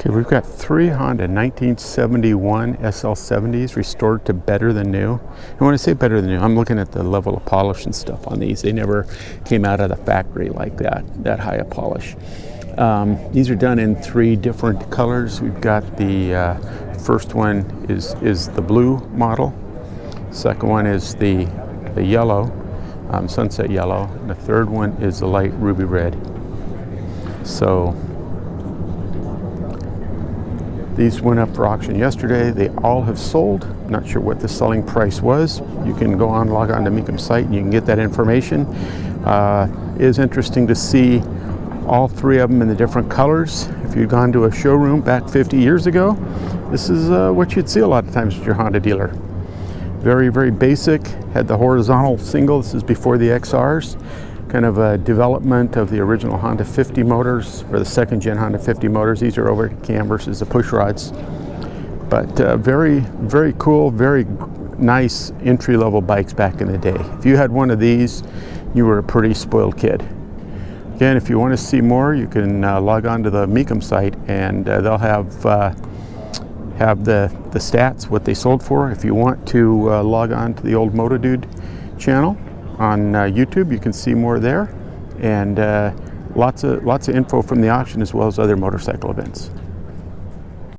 Okay, we've got 3 Honda 1971 SL70s restored to better than new. And when I say better than new, I'm looking at the level of polish and stuff on these. They never came out of the factory like that high a polish. These are done in 3 different colors. We've got the first one is the blue model. Second one is the yellow, sunset yellow. And the third one is the light ruby red. So these went up for auction yesterday. They all have sold. Not sure what the selling price was. You can log on to Mecum site and you can get that information. It is interesting to see all 3 of them in the different colors. If you'd gone to a showroom back 50 years ago, this is what you'd see a lot of times at your Honda dealer. Very, very basic. Had the horizontal single. This is before the XRs. Kind of a development of the original Honda 50 motors, or the second gen Honda 50 motors. These are overcam versus the push rods. But very, very cool, very nice entry-level bikes back in the day. If you had one of these, you were a pretty spoiled kid. Again, if you want to see more, you can log on to the Mecum site, and they'll have the stats, what they sold for. If you want to log on to the old Moto Dude channel on YouTube, you can see more there, and lots of info from the auction as well as other motorcycle events.